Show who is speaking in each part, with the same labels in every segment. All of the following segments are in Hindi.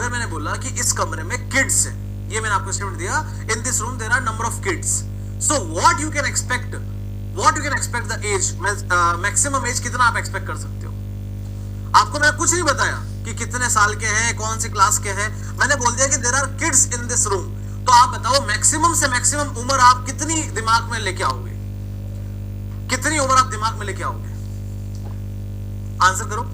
Speaker 1: अगर मैंने बोला कि इस कमरे में किड्स है, ये मैंने आपको स्टेटमेंट दिया, in this room there are number of kids, so what you can expect the age, maximum age कितना आप एक्सपेक्ट कर सकते हो। आपको मैंने कुछ नहीं बताया कि कितने साल के हैं, कौन सी क्लास के हैं, मैंने बोल दिया कि there are kids in this room. तो आप बताओ मैक्सिमम से मैक्सिमम उम्र आप कितनी दिमाग में लेके आओगे, कितनी उम्र आप दिमाग में लेके आओगे, आंसर करो।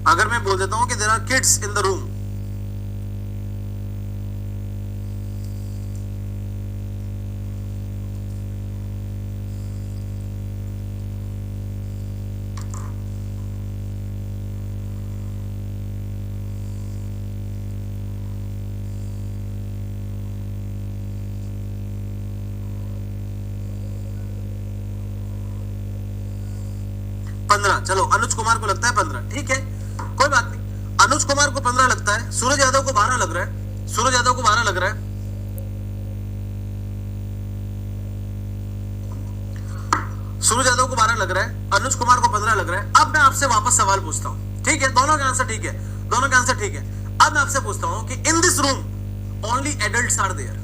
Speaker 1: अगर मैं बोल देता हूं कि there are kids in the room, चलो अनुज कुमार को लगता है 15, ठीक है कोई बात नहीं, अनुज कुमार को 15 लगता है, सूरज यादव को 12 लग रहा है, सूरज यादव को 12 लग रहा है, सूरज यादव को 12 लग रहा है, अनुज कुमार को 15 लग रहा है। अब मैं आपसे वापस सवाल पूछता हूं, ठीक है, दोनों का आंसर ठीक है, दोनों का आंसर ठीक है। अब मैं आपसे पूछता हूं कि in this room only adults are there,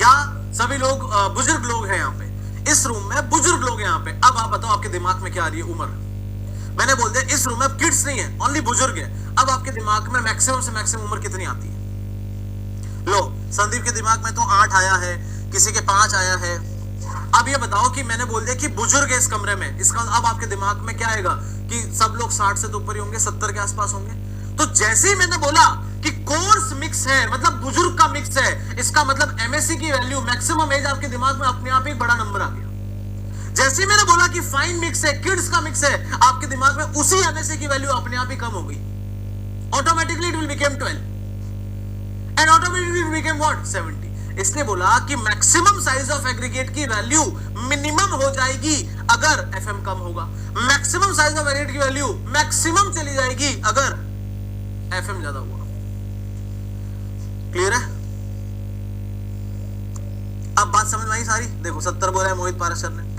Speaker 1: या सभी लोग बुजुर्ग लोग हैं यहाँ पे, इस रूम में बुजुर्ग लोग हैं यहाँ पे। अब आप बताओ आपके दिमाग में क्या आ रही है उम्र, मैंने बोल दिया इस रूम में किड्स नहीं है, ओनली बुजुर्ग है। अब आपके दिमाग में मैक्सिमम से मैक्सिमम उम्र कितनी आती है? लो, संदीप के दिमाग में तो 8 आया है, किसी के 5 आया है। अब ये बताओ कि मैंने बोल दिया कि बुजुर्ग है इस कमरे में, इसका अब आपके दिमाग में क्या आएगा कि सब लोग 60 से तो ऊपर ही होंगे, 70 के आसपास होंगे। तो जैसे ही मैंने बोला कि कोर्स मिक्स है, मतलब बुजुर्ग का मिक्स है, इसका मतलब एमएससी की वैल्यू मैक्सिमम एज आपके दिमाग में अपने आप एक बड़ा नंबर आ गया। जैसे मैंने बोला कि फाइन मिक्स है, किड्स का मिक्स है, आपके दिमाग में उसी एमएससी की वैल्यू अपने आप ही कम हो गई, automatically it will become 12 and automatically it become what 70। इसने बोला कि मैक्सिमम साइज ऑफ एग्रीगेट की वैल्यू मिनिमम हो जाएगी अगर एफएम कम होगा, मैक्सिमम साइज ऑफ एग्रीगेट की वैल्यू मैक्सिमम चली जाएगी अगर एफएम ज्यादा हुआ। क्लियर है? अब बात समझ में आई सारी? देखो 70 बोला है मोहित पाराशर ने।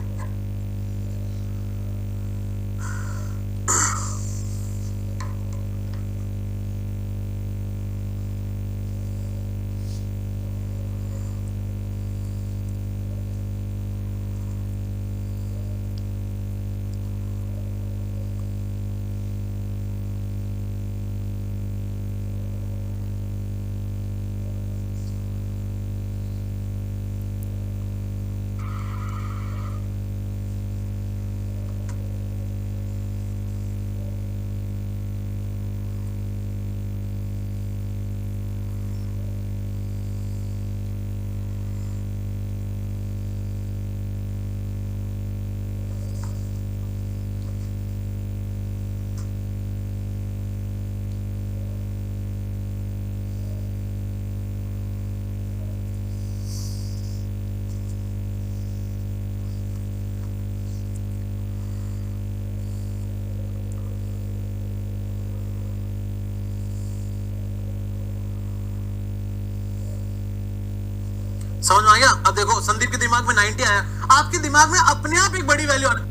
Speaker 1: समझ में आ गया? अब देखो संदीप के दिमाग में 90 आया, आपके दिमाग में अपने आप एक बड़ी वैल्यू आने।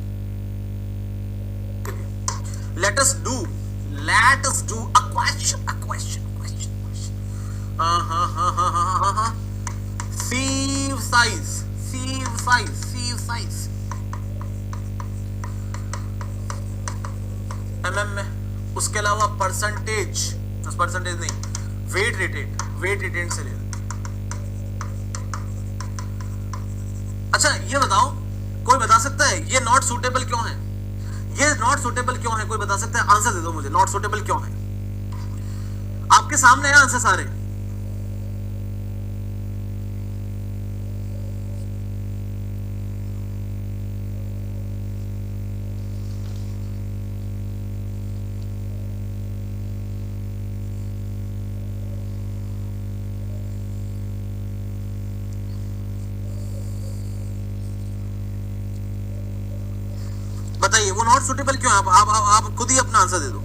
Speaker 1: Let us do a question. Sieve size mm में, उसके अलावा परसेंटेज नहीं, वेट रिटेंट से ले। अच्छा ये बताओ, कोई बता सकता है ये नॉट सूटेबल क्यों है? ये नॉट सूटेबल क्यों है? कोई बता सकता है? आंसर दे दो मुझे, नॉट सूटेबल क्यों है? आपके सामने है आंसर सारे। बताइए वो नॉट सूटेबल क्यों है? आप खुद ही अपना आंसर दे दो।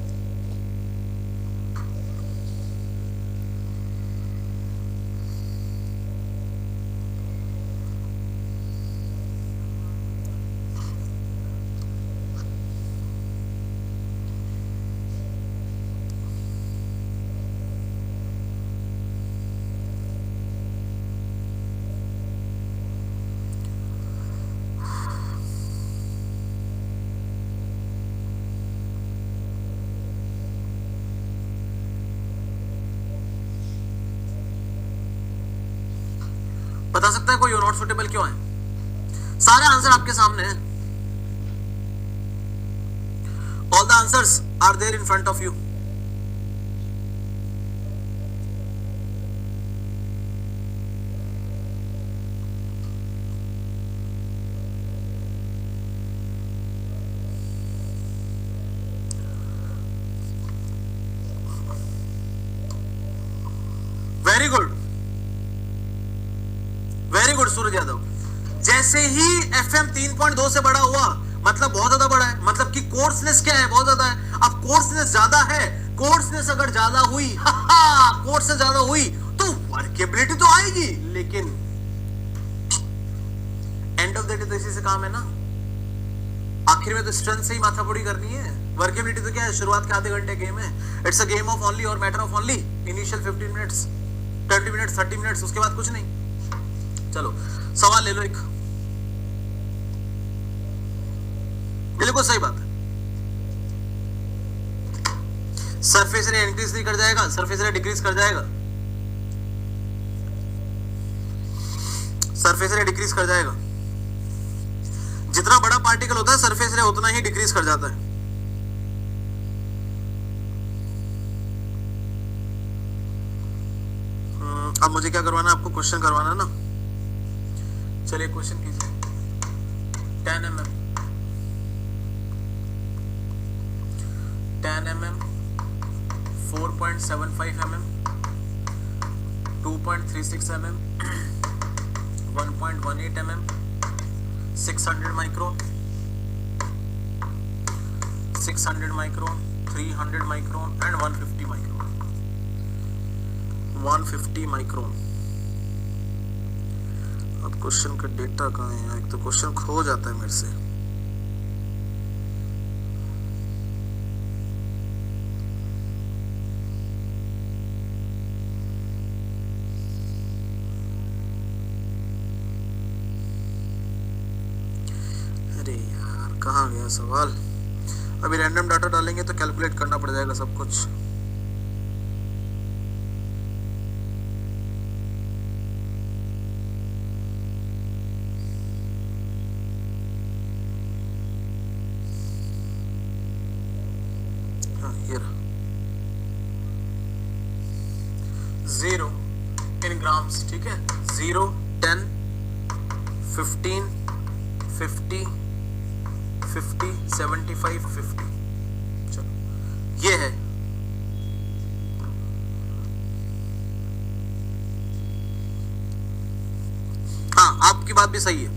Speaker 1: बता सकता है कोई नॉट सुटेबल क्यों है? सारे आंसर आपके सामने हैं, all the answers are there in front of you. Very good, very good Suraj Yadav. जैसे ही FM 3.2 से बड़ा हुआ मतलब बहुत ज्यादा बड़ा है, मतलब कि कोर्सनेस क्या है, बहुत ज्यादा है। अब कोर्सनेस ज्यादा है, कोर्सनेस अगर ज्यादा हुई, कोर्सनेस ज्यादा हुई तो वर्केबिलिटी तो आएगी, लेकिन एंड ऑफ द डे तो इसी से काम है ना, आखिर में तो स्ट्रेंथ से ही माथापड़ी करनी है। वर्केबिलिटी तो क्या है, शुरुआत के आधे घंटे गेम है, it's a game of only और matter of only initial 15 minutes, 20 minutes, 30 minutes, उसके बाद कुछ नहीं। चलो सवाल ले लो एक, बिल्कुल सही बात है। सरफेस एरिया इंक्रीज नहीं कर जाएगा, सरफेस एरिया डिक्रीज कर जाएगा, सरफेस एरिया डिक्रीज कर जाएगा। जितना बड़ा पार्टिकल होता है सरफेस एरिया उतना ही डिक्रीज कर जाता है। अब मुझे क्या करवाना है, आपको क्वेश्चन करवाना है ना। चलिए क्वेश्चन कीजिए। 10 mm, 10 mm, 4.75 mm, 2.36 mm, 1.18 mm, 600 micron, 600 micron, 300 micron and 150 micron, 150 micron। अब क्वेश्चन का डेटा कहाँ है? एक तो क्वेश्चन खो जाता है मेरे से। अरे यार कहाँ गया सवाल? अभी रैंडम डाटा डालेंगे तो कैलकुलेट करना पड़ जाएगा सब कुछ। जीरो इन ग्राम्स, ठीक है। 0, 10, 15, 50, 50, 75, 50। चलो ये है। हाँ आपकी बात भी सही है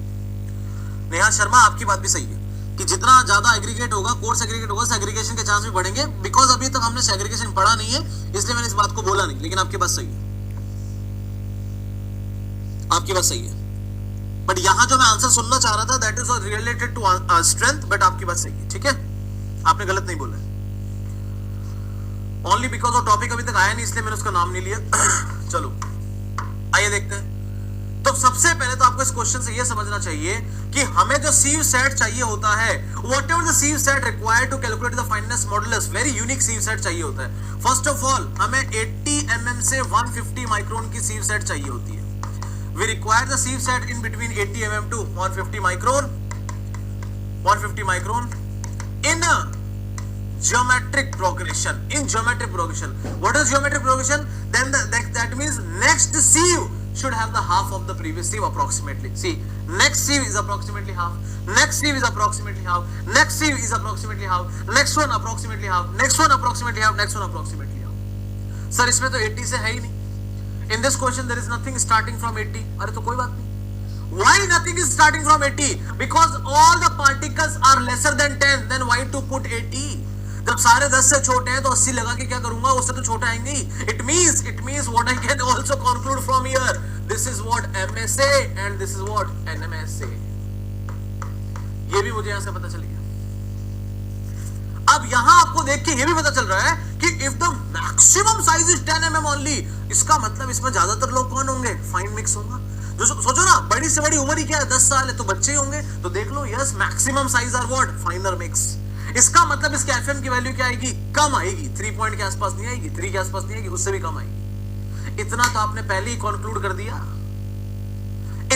Speaker 1: नेहा शर्मा, आपकी बात भी सही है कि जितना ज्यादा एग्रीगेट होगा, कोर्स एग्रीगेट होगा, सेग्रीगेशन के चांस भी बढ़ेंगे। बिकॉज अभी तक हमने सेग्रीगेशन पढ़ा नहीं है, इसलिए मैंने इस बात को बोला नहीं, लेकिन आपकी बात सही है, आपकी बात सही है। बट यहां जो मैं आंसर सुनना चाह रहा था that is related to strength, but आपकी बात सही है, ठीक है, आपने गलत नहीं बोला। ओनली बिकॉज वो टॉपिक अभी तक आया नहीं इसलिए मैंने उसका नाम नहीं लिया। चलो आइए देखते हैं। तो सबसे पहले तो आपको इस क्वेश्चन से यह समझना चाहिए कि हमें जो सीव सेट चाहिए होता है, whatever the sieve set required to calculate the fineness modulus, very unique sieve set चाहिए होता है। फर्स्ट ऑफ ऑल हमें 80 mm से 150 माइक्रोन की सीव सेट चाहिए होती है। We require the sieve set in between 80 mm to 150 micron, 150 micron in geometric progression, in geometric progression. What is geometric progression? Then that means next sieve should have the half of the previous sieve approximately. See, next sieve is approximately half, next sieve is approximately half, next sieve is approximately half, next one approximately half, next one approximately half, next one approximately half. Sir इसमें तो 80 से है ही नहीं। In this question there is nothing starting from 80। अरे तो कोई बात नहीं। Why nothing is starting from 80? Because all the particles are lesser than 10. Then why to put 80? जब सारे 10 से छोटे हैं तो 80 लगा के क्या करूंगा, उससे तो छोटे आएंगे ही। It means what I can also conclude from here. This is what MSA and this is what NMSA. ये भी मुझे यहां से पता चल गया। अब यहां आपको देख के ये भी पता चल रहा है कि if the maximum size is 10 mm only, इसका मतलब इसमें ज्यादातर लोग कौन होंगे? फाइन मिक्स होगा। जो सोचो ना, बड़ी से बड़ी उम्र ही क्या है, 10 साल है, तो बच्चे ही होंगे। तो देख लो, yes maximum size are what? Finer mix. इसका मतलब इसके एफएम की वैल्यू क्या आएगी? कम आएगी, 3 पॉइंट के आसपास नहीं आएगी, 3 के आसपास नहीं आएगी, उससे भी कम आएगी। इतना तो आपने पहले ही कंक्लूड कर दिया।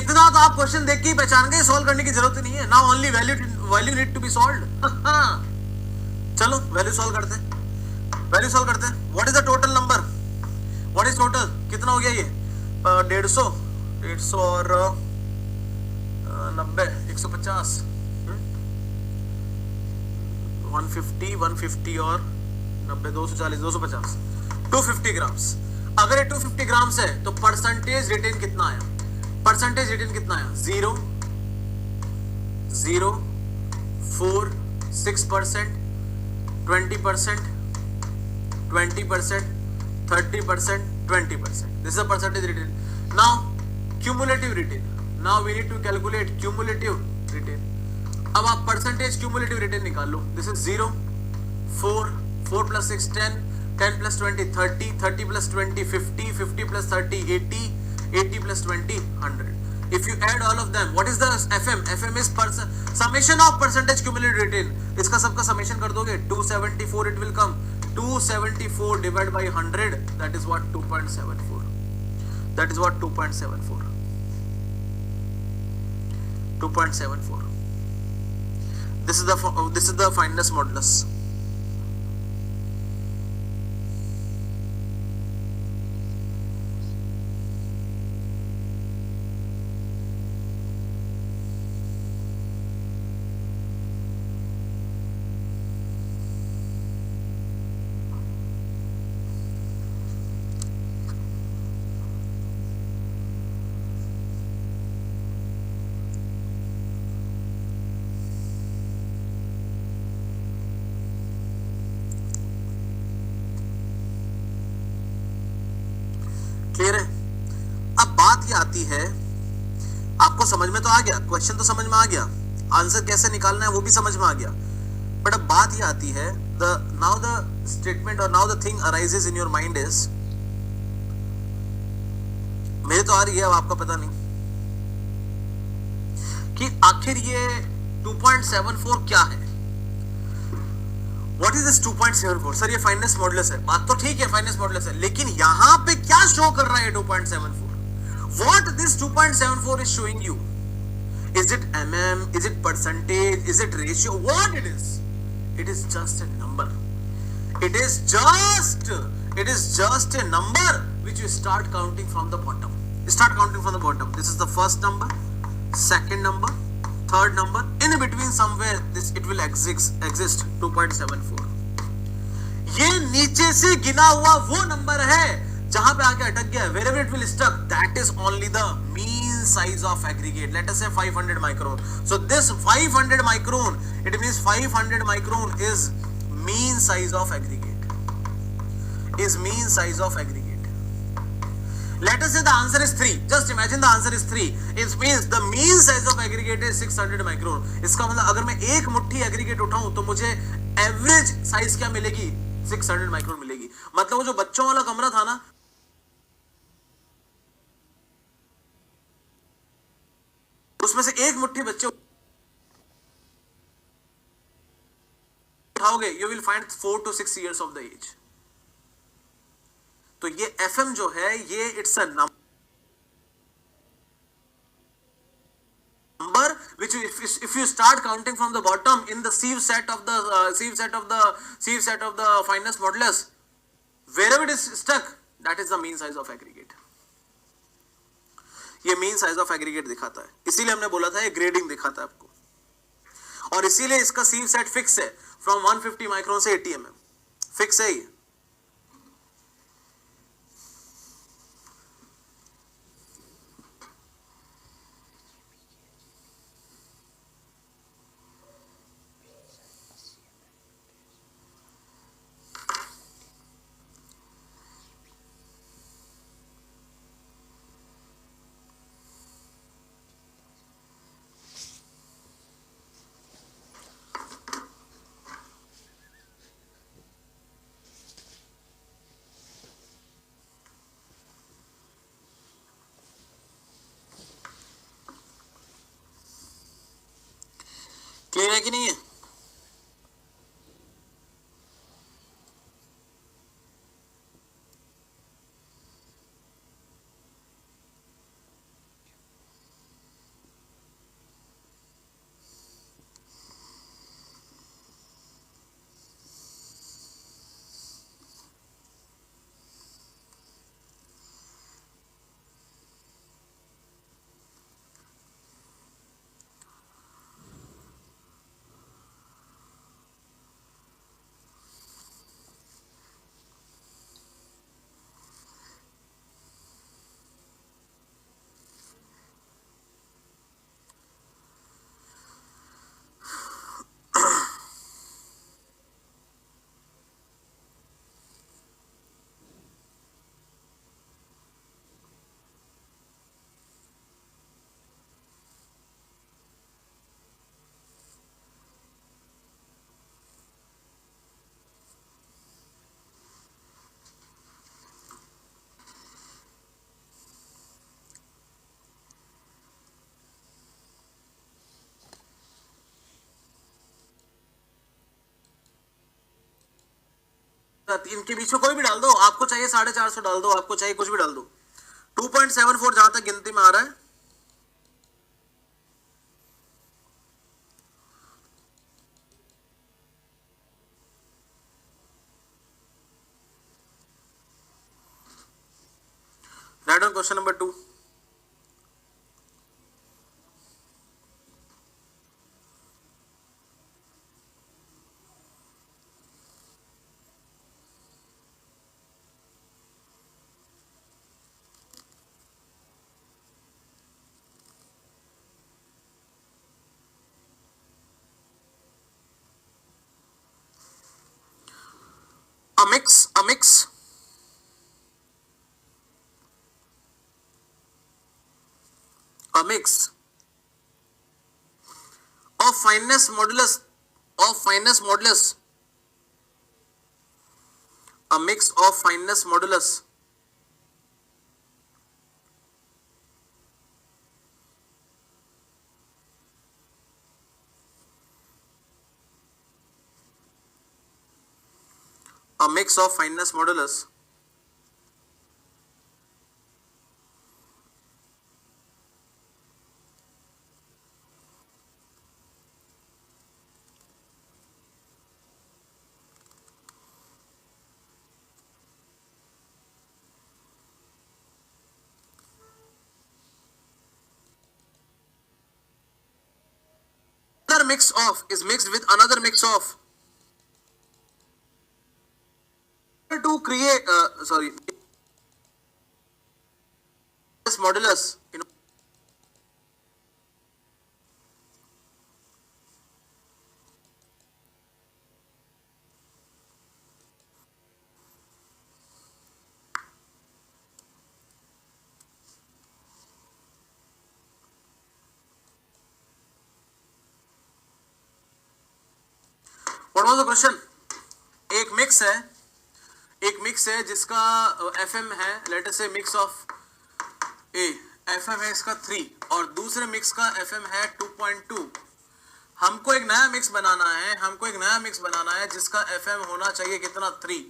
Speaker 1: इतना तो आप क्वेश्चन देख के ही पहचान गए, सॉल्व करने की जरूरत नहीं है। Now only value need to be solved. चलो वैल्यू सॉल्व करते हैं, वैल्यू सॉल्व करते हैं। What is the total number, what is total, कितना हो गया ये? 150 और 90, 150, 150 और 90, 240, 250, 250 ग्राम्स। अगर ये 250 ग्राम्स है तो परसेंटेज रिटेन कितना आया? परसेंटेज रिटेन कितना आया? 0, 0, 4, 6%, 20%, 20%, 30%, 20%. This is a percentage retain. Now cumulative retain. Now we need to calculate cumulative retain. अब आप percentage cumulative retain निकाल लो. This is 0, 4, 4 plus 6, 10, 10 plus 20, 30, 30 plus 20, 50, 50 plus 30, 80, 80 plus 20, 100. If you add all of them, what is the FM? FM is summation of percentage cumulative retain. इसका सबका summation कर दोगे, 274 it will come. 274 divided by 100, that is what? 2.74. That is what? 2.74. 2.74. This is the fineness modulus. Clear है? अब बात ये आती है, आपको समझ में तो आ गया, क्वेश्चन तो समझ में आ गया, आंसर कैसे निकालना है वो भी समझ में आ गया, बट अब बात ये आती है, नाउ द स्टेटमेंट और now the thing arises in your mind is, मेरे तो आ रही है, अब आपका पता नहीं कि आखिर ये 2.74 क्या है। What is this 2.74? सर ये फाइनेंस मॉडुलस है, बात तो ठीक है, फाइनेंस मॉडुलस है, लेकिन यहां पे क्या शो कर रहा है 2.74? What this 2.74 is showing you? Is it mm? Is it percentage? Is it ratio? What it is? It is just a number. It is just a number which you start counting from the bottom. Start counting from the bottom. This is the first number, second number, third number. In between somewhere this it will exist 2.74. ये नीचे से गिना हुआ वो नंबर है जहां पे आके अटक गया, wherever it will stuck, that is only the mean size of aggregate. Let us say 500 micron. So this 500 micron, it means 500 micron is mean size of aggregate. Is mean size of aggregate. Let us say the answer is 3. Just imagine the answer is 3. It means the mean size of aggregate is 600 micron. इसका मतलब अगर मैं एक मुट्ठी aggregate उठाऊं तो मुझे average size क्या मिलेगी? 600 माइक्रोन मिलेगी। मतलब वो जो बच्चों वाला कमरा था ना, उसमें से एक मुट्ठी बच्चे उठाओगे, you will find 4 to 6 years of the age. तो ये FM जो है ये it's a number which if you start counting from the bottom in the sieve set of the fineness modulus, wherever it is stuck, that is the mean size of aggregate. ये mean size of aggregate दिखाता है, इसीलिए हमने बोला था ये ग्रेडिंग दिखाता है आपको, और इसीलिए इसका sieve set फिक्स है, from 150 माइक्रोन से 80 mm फिक्स है ये। क्लियर है कि नहीं है? इनके बीच में कोई भी डाल दो, आपको चाहिए 450 डाल दो, आपको चाहिए कुछ भी डाल दो। 2.74 जहां तक गिनती में आ रहा है। Right on question number 2। A mix of fineness modulus a mix of fineness modulus a mix of fineness modulus another mix of is mixed with another mix of to create this modulus, you know, what was the question? एक मिक्स है जिसका एफएम है, लेट अस से मिक्स ऑफ ए, एफएम है इसका 3 और दूसरे मिक्स का एफएम है 2.2। हमको एक नया मिक्स बनाना है जिसका एफएम होना चाहिए कितना 3।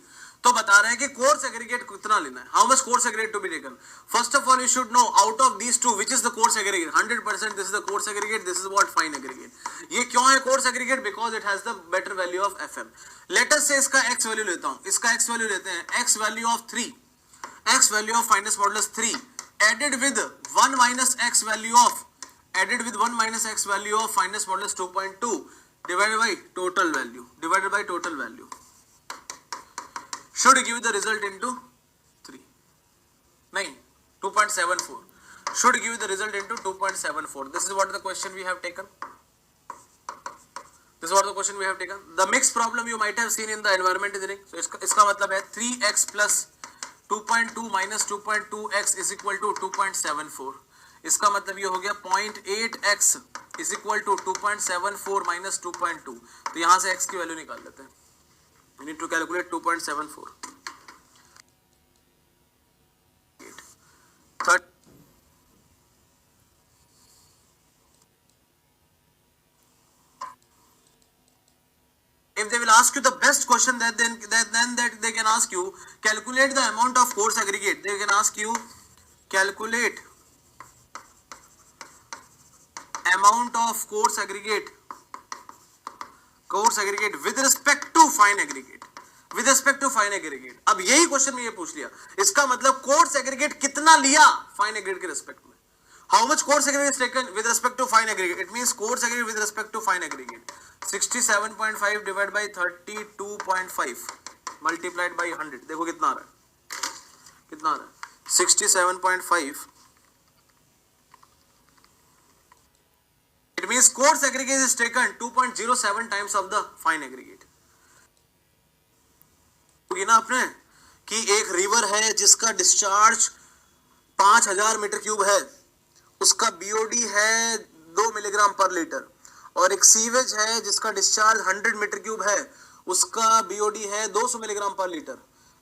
Speaker 1: तो बता रहे हैं कि कोर सेग्रीगेट कितना लेना है, how much coarse aggregate to be taken. First of all you should know out of these two which is the coarse aggregate. 100% this is the coarse aggregate, this is what fine aggregate. ये क्यों है coarse aggregate? Because it has the better value of FM. Let us say इसका एक्स वैल्यू लेता हूं, इसका एक्स वैल्यू लेते हैं, x value of 3, x value of finance modulus 3 added with 1 minus x value of fineness modulus 2.2 divided by total value should give the result into 2.74 should give the result into 2.74. This is what the question we have taken. The mixed problem you might have seen in the environment engineering. So इसका मतलब है 3x plus 2.2 minus 2.2x is equal to 2.74. इसका मतलब ये हो गया 0.8x is equal to 2.74 minus 2.2. तो यहां से x की वैल्यू निकाल लेते हैं. We need to calculate 2.74. If they will ask you the best question, then that they can ask you calculate the amount of coarse aggregate. They can ask you calculate amount of coarse aggregate with respect to fine aggregate. अब यही क्वेश्चन में ये पूछ लिया, इसका मतलब कोर्स एग्रीगेट कितना लिया फाइन एग्रीगेट के रिस्पेक्ट में। How much coarse aggregate taken with respect to fine aggregate? It means coarse aggregate with respect to fine aggregate 67.5 divide by 32.5 multiplied by 100। देखो कितना आ रहा है 67.5। It means coarse aggregate is taken 2.07 times of the fine aggregate. ना आपने कि एक रिवर है जिसका डिस्चार्ज 5000 मीटर क्यूब है, उसका बीओडी है 2 मिलीग्राम पर लीटर, और एक सीवेज है जिसका डिस्चार्ज 100 मीटर क्यूब है, उसका बीओडी है 200 मिलीग्राम पर लीटर।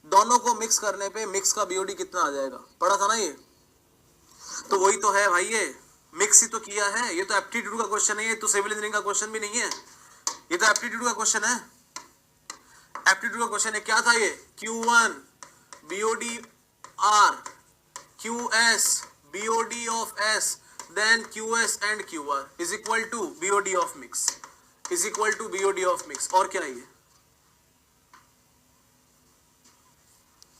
Speaker 1: दोनों को मिक्स करने पे मिक्स का बीओडी कितना आ जाएगा? पढ़ा था ना ये, तो वही तो है भाई, ये मिक्स ही तो किया है। ये तो एप्टीट्यूड का क्वेश्चन है, ये तो सिविल इंजीनियरिंग का क्वेश्चन भी नहीं है, ये तो एप्टीट्यूड का क्वेश्चन है। एप्टीट्यूड का क्वेश्चन है, क्या था ये, Q1 BOD R QS BOD of S then QS and QR is equal to BOD of mix is equal to BOD of mix। और क्या है ये,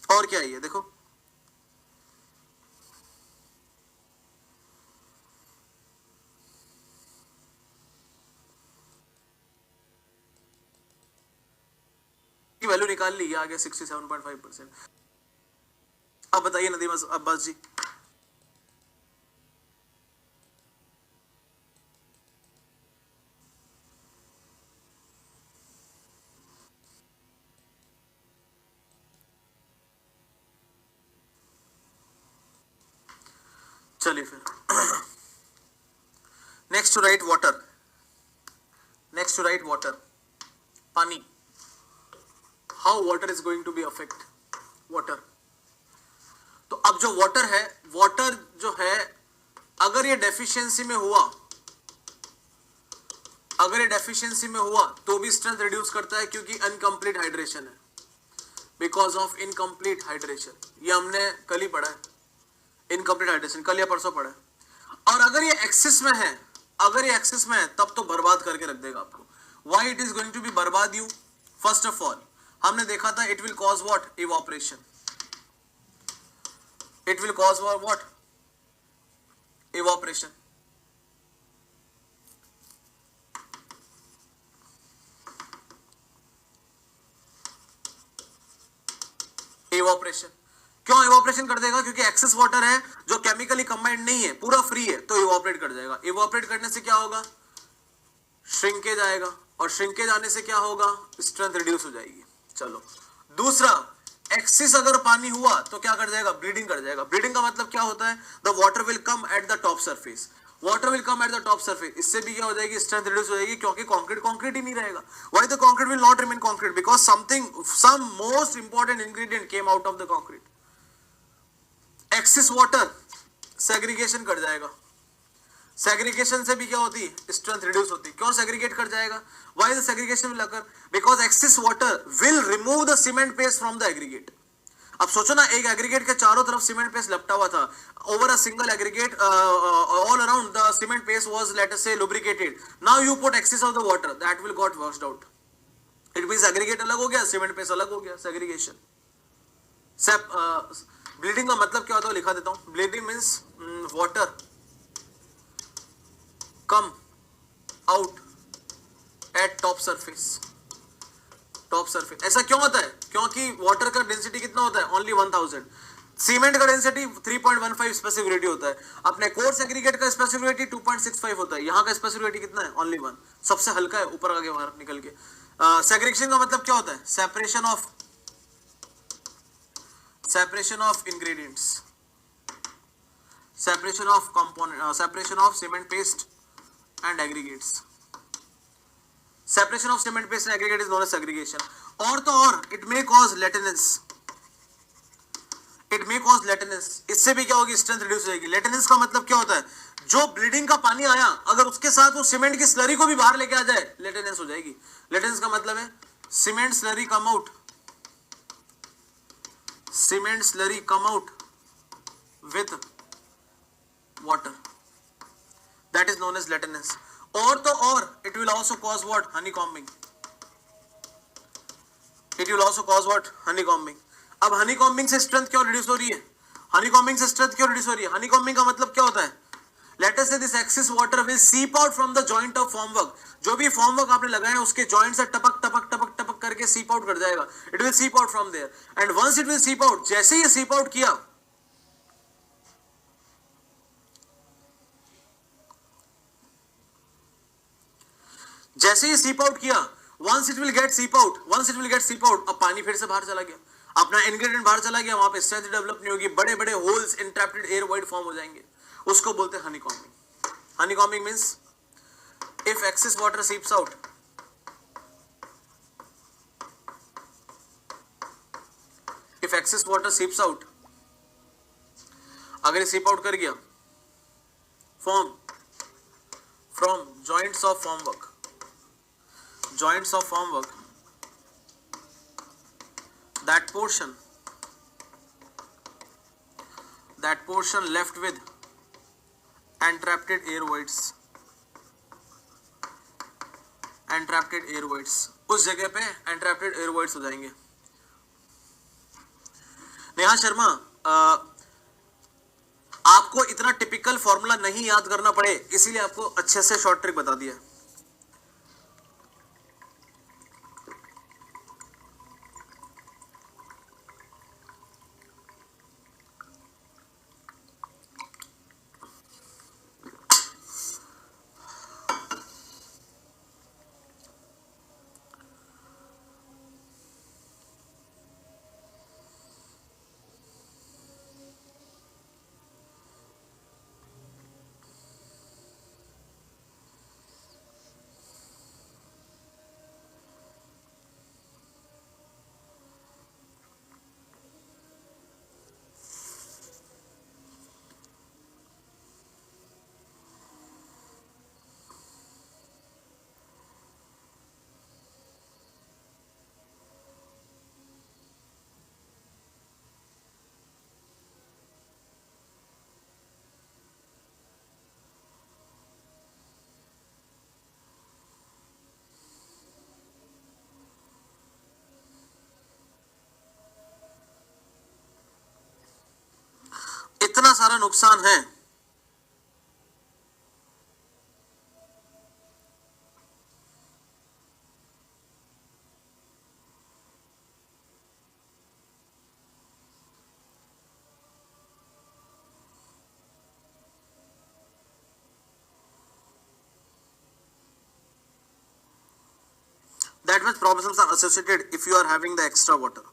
Speaker 1: और क्या है ये, देखो की वैल्यू निकाल ली, आ गया 67.5%। अब बताइए नदीम अब्बास जी, चलिए फिर next to right water, next to right water, पानी, how water is going to be affect water. तो अब जो वाटर है, वाटर जो है अगर ये डेफिशिएंसी में हुआ, अगर ये डेफिशिएंसी में हुआ तो भी स्ट्रेंथ रिड्यूस करता है, क्योंकि इनकम्प्लीट हाइड्रेशन है, बिकॉज ऑफ इनकम्प्लीट हाइड्रेशन। ये हमने कल ही पढ़ा है, इनकम्प्लीट हाइड्रेशन कल या परसों पढ़ा है। और अगर ये एक्सिस में है, अगर ये एक्सिस में है तब तो बर्बाद करके रख देगा आपको। Why it is going to be बर्बाद यू, फर्स्ट ऑफ ऑल हमने देखा था it will cause what, evaporation, it will cause what, evaporation. Evaporation क्यों इवोपरेशन कर देगा, क्योंकि एक्सेस वाटर है जो केमिकली कंबाइंड नहीं है, पूरा फ्री है, तो इवोपरेट कर जाएगा। इवोपरेट करने से क्या होगा, श्रिंकेज आएगा, और श्रिंकेज आने से क्या होगा, स्ट्रेंथ रिड्यूस हो जाएगी। चलो दूसरा, एक्सिस अगर पानी हुआ तो क्या कर जाएगा, ब्लीडिंग कर जाएगा। ब्लीडिंग का मतलब क्या होता है, the water will come at the top surface, water will come at the top surface. इससे भी क्या हो जाएगी, स्ट्रेंथ रिड्यूस हो जाएगी, क्योंकि कंक्रीट कंक्रीट ही नहीं रहेगा। Why the concrete will not remain concrete, because something, some most important ingredient came out of the concrete. Excess water segregation कर जाएगा, सेग्रीगेशन से भी क्या होती है, स्ट्रेंथ रिड्यूस होती है। क्यों सेग्रीगेट कर जाएगा, why the segregation will occur, because axis water will remove the cement paste from the aggregate. अब सोचो ना, एक एग्रीगेट के चारों तरफ सीमेंट पेस्ट लपटा हुआ था, over a single aggregate, all around the cement paste was, late us से, lubricated. Now you put excess of the water, that will got washed out. It means aggregate अलग हो गया, सीमेंट पेस्ट अलग हो गया, सेग्रीगेशन। ब्लीडिंग का मतलब क्या होता है, लिखा देता हूं। Bleeding means water come out at top surface, top surface. ऐसा क्यों होता है, क्योंकि वाटर का डेंसिटी कितना होता है, ओनली 1000। सीमेंट का डेंसिटी 3.15 स्पेसिफिक होता है, अपने कोर्स एग्रीगेट का स्पेसिफिक 2.65 होता है, यहाँ का स्पेसिफिक कितना है, ओनली 1, सबसे हल्का है, ऊपर आगे बाहर निकल के। सेग्रीगेशन का मतलब क्या होता है, separation of ingredients, separation of component, separation of cement paste and aggregates. Separation of cement paste and aggregate is known as segregation. और तो और it may cause lateness, it may cause lateness। इससे भी क्या होगी, स्ट्रेंथ रिड्यूस हो जाएगी। lateness का मतलब क्या होता है, जो ब्लीडिंग का पानी आया अगर उसके साथ वो सीमेंट की स्लरी को भी बाहर लेके आ जाए, lateness हो जाएगी। lateness का मतलब है cement slurry come out, cement slurry come out with water, that is known as lateness। और तो और it will also cause what, honeycombing, it will also cause what, honeycombing। अब honeycombing से स्ट्रेंथ क्यों रिड्यूस हो रही है, honeycombing से स्ट्रेंथ क्यों रिड्यूस हो रही है, honeycombing का मतलब क्या होता है, let us say this excess water will seep out from the joint of formwork। जो भी formwork आपने लगाया है उसके joint से टपक टपक टपक टपक करके seep out कर जाएगा, it will seep out from there, and once it will seep out, जैसे ये seep out किया, जैसे ही सीप आउट किया, once it will get seep out, अब पानी फिर से बाहर चला गया, अपना इंग्रेडिएंट बाहर चला गया, वहां पे स्ट्रेंथ डेवलप नहीं होगी, बड़े बड़े holes, entrapped air void form हो जाएंगे, उसको बोलते हैं honeycombing. Honeycombing means if excess water seeps out, if excess water seeps out, अगर सीप आउट कर गया from joints of formwork that portion left with entrapted air voids, उस जगह पे entrapted air voids हो जाएंगे। नेहा शर्मा, आपको इतना टिपिकल फॉर्मूला नहीं याद करना पड़े, इसीलिए आपको अच्छे से शॉर्ट ट्रिक बता दिया। इतना सारा नुकसान है, that much problems are associated if you are having the extra water.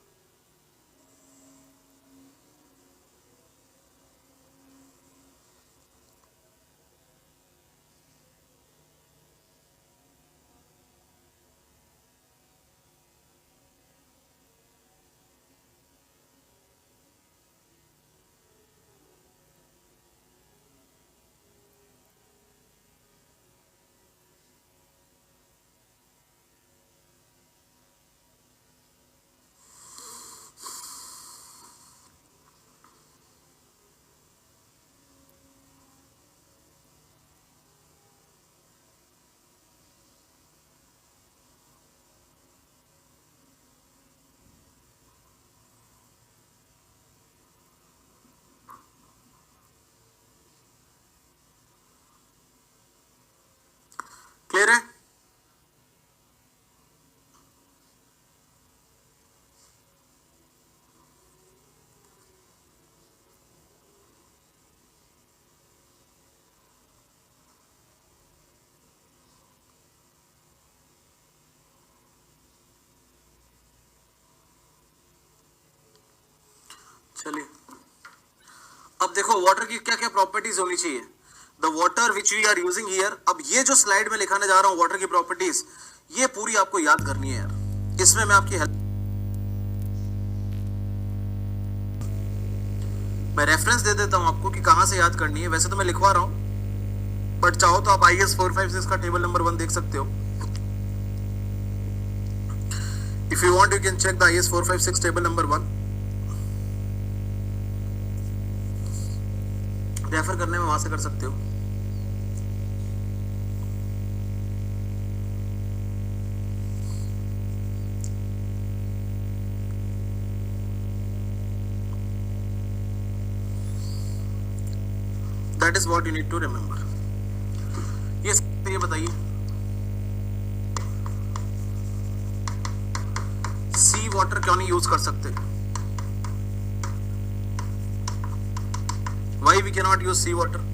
Speaker 1: Clear है? चलिए, अब देखो वाटर की क्या क्या प्रॉपर्टीज होनी चाहिए। The water which we are using here, अब ये जो स्लाइड में लिखाने जा रहा हूं वाटर की प्रॉपर्टीज, ये पूरी आपको याद करनी है यार, इसमें मैं आपकी हेल्प, मैं रेफरेंस दे देता हूं आपको कि कहां से याद करनी है। वैसे तो मैं लिखवा रहा हूं, बट चाहो तो आप IAS 456 का टेबल नंबर 1 देख सकते हो। If you want you can check the IAS 456 table number 1। Refer करने में वहां से कर सकते हो। That is what you need to remember. ये बताइए, सी वाटर क्यों नहीं यूज कर सकते? Why we cannot use sea water?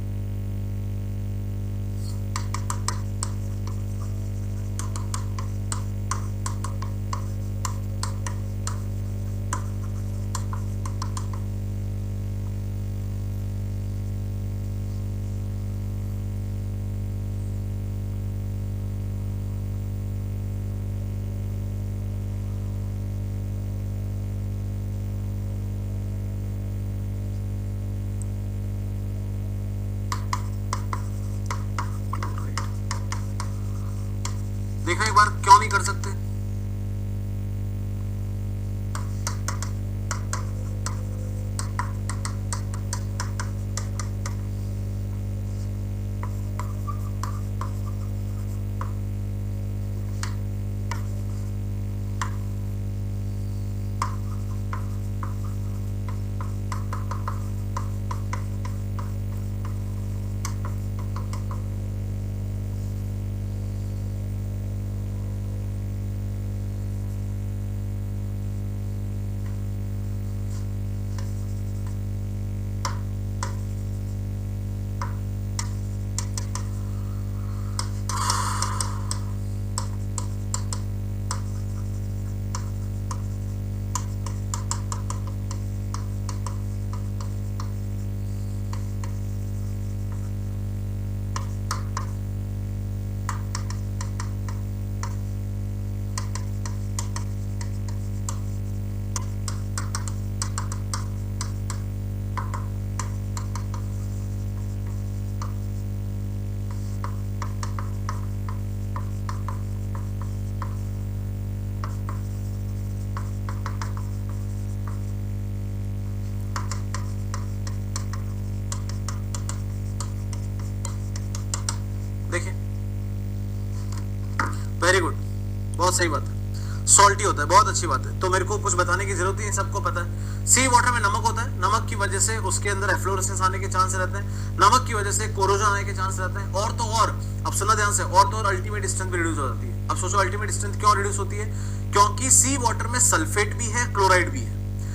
Speaker 1: बहुत सही बात है, सॉल्टी होता है, बहुत अच्छी बात है, तो मेरे को कुछ बताने की जरूरत नहीं, सबको पता है। सी वाटर में नमक होता है, नमक की वजह से उसके अंदर एफ्लोरेसेंस आने के चांस रहते हैं, नमक की वजह से कोरोजन आने के चांस रहते हैं, और तो और, अब सुनना ध्यान से, और तो और अल्टीमेट स्ट्रेंथ भी रिड्यूस हो जाती है। अब सोचो अल्टीमेट स्ट्रेंथ क्यों रिड्यूस होती है, क्योंकि सी वाटर में सल्फेट भी है, क्लोराइड भी है,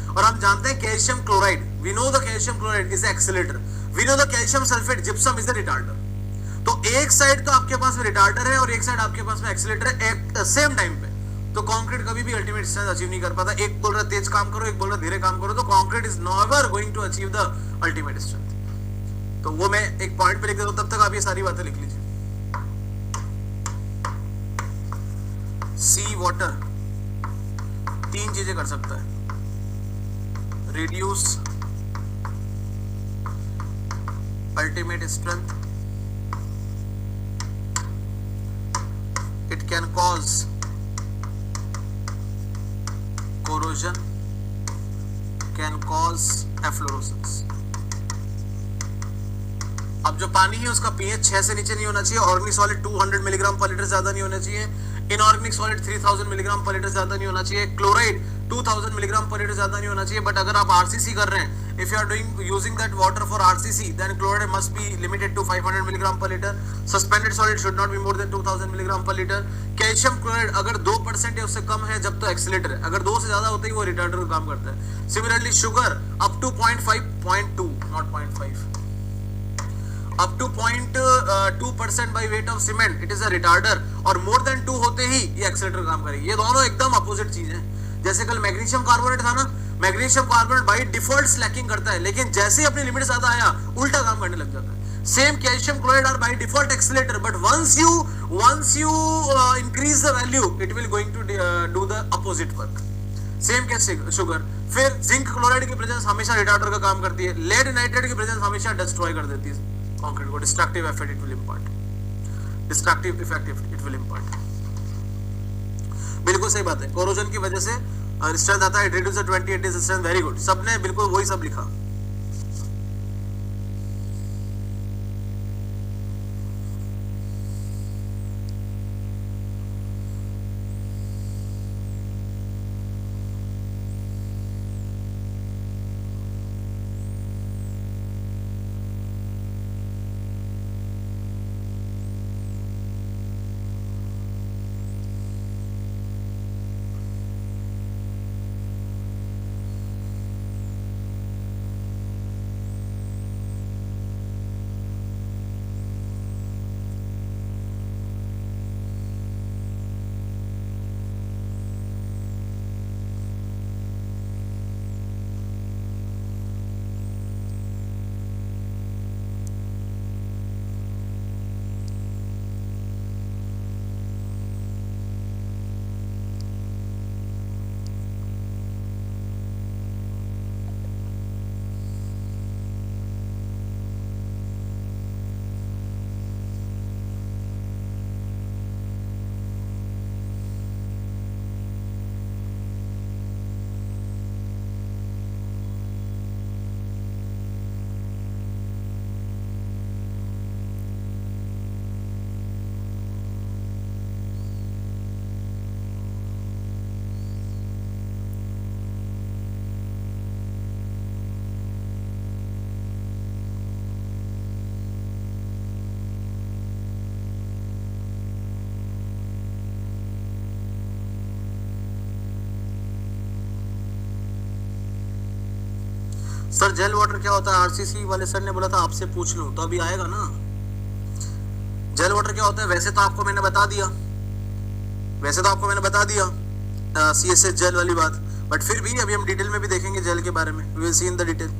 Speaker 1: और हम जानते हैं calcium chloride, we know the calcium chloride is accelerator, we know the calcium sulphate gypsum is the retarder. तो एक साइड तो आपके पास में रिटार्डर है और एक साइड आपके पास में एक्सेलेरेटर है एक सेम टाइम पे, तो कंक्रीट कभी भी अल्टीमेट स्ट्रेंथ अचीव नहीं कर पाता। एक बोल रहा तेज काम करो, एक बोल रहा धीरे काम करो, तो concrete is never going to achieve the ultimate strength. तो वो मैं एक पॉइंट पे लिख देता हूं, तब तक आप ये सारी बातें लिख लीजिए। सी वाटर तीन चीजें कर सकता है, reduce ultimate strength, it can cause corrosion, can cause efflorescence। अब जो पानी है उसका pH 6 से नीचे नहीं होना चाहिए, ऑर्गेनिक सॉलिड 200 मिलीग्राम पर लीटर ज्यादा नहीं होना चाहिए, इनऑर्गेनिक सॉलिड 3000 मिलीग्राम पर लीटर ज्यादा नहीं होना चाहिए, क्लोराइड 2000 मिलीग्राम पर लीटर ज्यादा नहीं होना चाहिए। बट अगर आप आरसीसी कर रहे हैं, if you are doing using that water for RCC, then chloride must be limited to 500 milligram per liter, suspended solid should not be more than 2000 milligram per liter। Calcium chloride अगर 2% या उससे कम है जब तो एक्सीलरेटर है, अगर 2 से ज्यादा होता है वो रिटार्डर का काम करता है। Similarly sugar up to 0.5, 0.2 not 0.5, up to 0.2% by weight of cement it is a retarder, और मोर देन 2 होते ही ये एक्सीलरेटर काम करेगी। ये दोनों एकदम अपोजिट चीज है। जैसे कल मैग्नीशियम कार्बोनेट था ना, magnesium carbonate by default Slaking करता है, लेकिन जैसे ही अपनी लिमिट ज्यादा आया उल्टा काम करने लग जाता है। Same calcium chloride are by default accelerator, but once you increase the value it will going to do the opposite work। Same कैसे शुगर। फिर जिंक क्लोराइड की प्रेजेंस हमेशा रिटार्डर का काम करती है, लेड नाइट्रेट की प्रेजेंस हमेशा डिस्ट्रॉय कर देती है कंक्रीट को, destructive effect it will इंपार्ट, destructive effect it will इंपार्ट। बिल्कुल सही बात है, कोरोजन की वजह से स्ट्रेंथ आता है, reduce 28 days strength, very good, सबने बिल्कुल वही सब लिखा। सर जेल वाटर क्या होता है, आरसीसी वाले सर ने बोला था आपसे पूछ लूं, तो अभी आएगा ना। जेल वाटर क्या होता है, वैसे तो आपको मैंने बता दिया, सीएसएच जेल वाली बात, बट फिर भी अभी हम डिटेल में भी देखेंगे जेल के बारे में, we will see in the detail.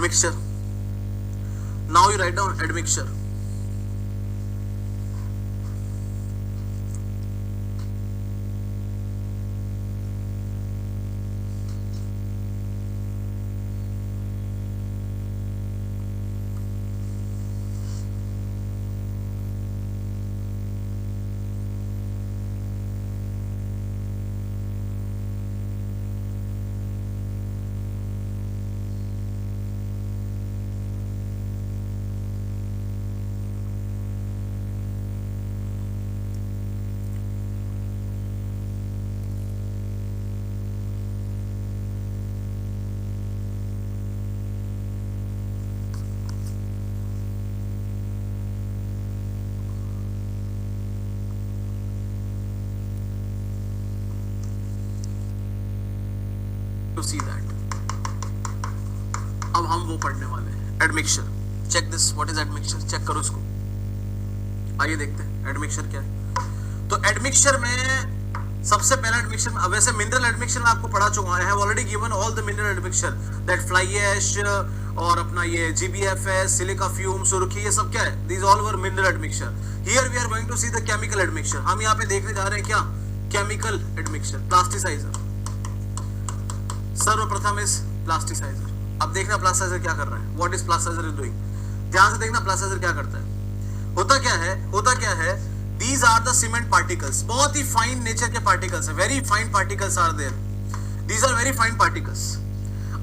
Speaker 1: admixture. Now you write down admixture. To see that. अब हम वो पढ़ने वाले हैं admixture. Check this, what is admixture? Check करो इसको. आइए देखते हैं एडमिक्सचर क्या है. तो एडमिक्सचर में सबसे पहला एडमिक्सचर, वैसे मिनरल एडमिक्सचर में आपको पढ़ा चुका. I have already given all the mineral admixture, that fly ash और अपना ये GBFS, सिलिका फ्यूम, सुर्खी, ये सब क्या है? These all were mineral admixture. Here we are going to see the chemical admixture. हम यहाँ पे देखने जा रहे हैं क्या? Chemical admixture. प्लास्टिसाइजर. सर्वप्रथम इस प्लास्टिसाइजर. अब देखना प्लास्टिसाइजर क्या कर रहा है. What is plasticiser is doing? ध्यान से देखना प्लास्टिसाइजर क्या करता है. होता क्या है these are the cement particles. बहुत ही फाइन नेचर के पार्टिकल्स है. Very fine particles are there. These are very fine particles.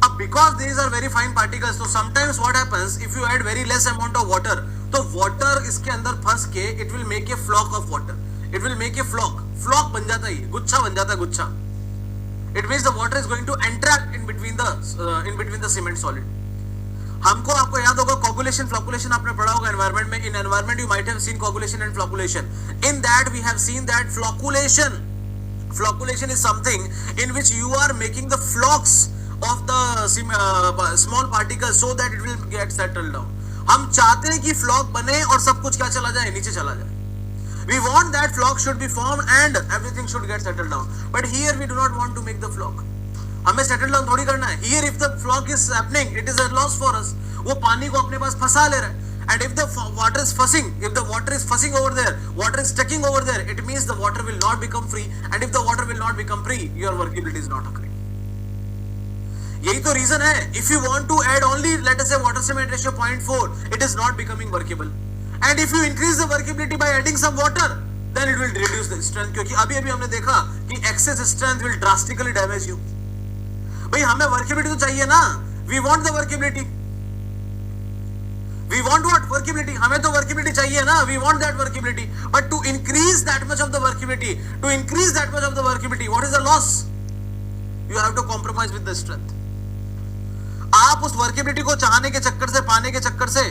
Speaker 1: अब because these are very fine particles, तो sometimes what happens if you add very less amount of water, तो वाटर इसके अंदर फंस के it will make a flock of water. It will make a flock बन जाता है, गुच्छा बन जाता है, गुच्छा. It means the water is going to entrap in between the cement solid. हमको आपको याद होगा coagulation, flocculation आपने पढ़ा होगा environment में. In environment you might have seen coagulation and flocculation. In that we have seen that flocculation is something in which you are making the flocks of the small particles so that it will get settled down. हम चाहते हैं कि flock बने और सब कुछ क्या चला जाए? नीचे चला जाए. We want that flock should be formed and everything should get settled down. But here we do not want to make the flock. हमें settle down थोड़ी करना है. Here if the flock is happening, it is a loss for us. वो पानी को अपने पास फंसा ले रहा है. And if the water is fussing over there, water is sticking over there, it means the water will not become free. And if the water will not become free, your workability is not occurring. यही तो reason है. If you want to add only, let us say water cement ratio 0.4, it is not becoming workable. And if you increase the workability by adding some water, then it will reduce the strength. क्योंकि अभी हमने देखा कि excess strength will drastically damage you. भाई हमें workability तो चाहिए ना. We want the workability. We want what? Workability. हमें तो workability चाहिए ना. We want that workability. But to increase that much of the workability, what is the loss? You have to compromise with the strength. आप उस workability को चाहने के चक्कर से, पाने के चक्कर से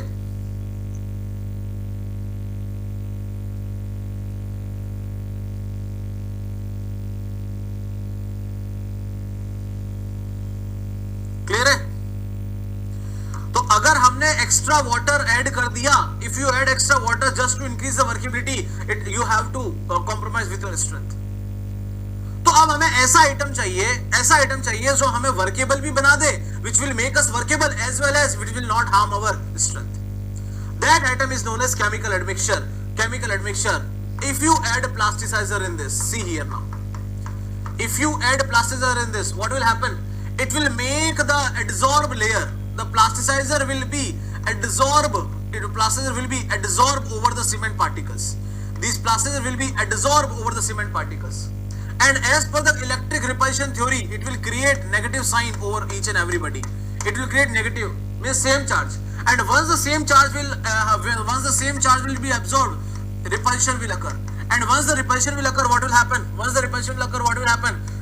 Speaker 1: अगर हमने एक्स्ट्रा वाटर ऐड कर दिया, if you add extra water just to increase the workability, you have to compromise with your strength. तो अब हमें ऐसा आइटम चाहिए जो हमें वर्केबल भी बना दे, which will make us workable as well as which will not harm our strength. That item is known as chemical admixture. If you add plasticizer in this, see here now. If you add plasticizer in this, what will happen? It will make the adsorb layer. The plasticizer will be adsorb over the cement particles. These plasticizer will be adsorb over the cement particles. And as per the electric repulsion theory, it will create negative sign over each and everybody. It will create negative, means same charge. And once the same charge will be absorbed, repulsion will occur. And once the repulsion will occur, what will happen?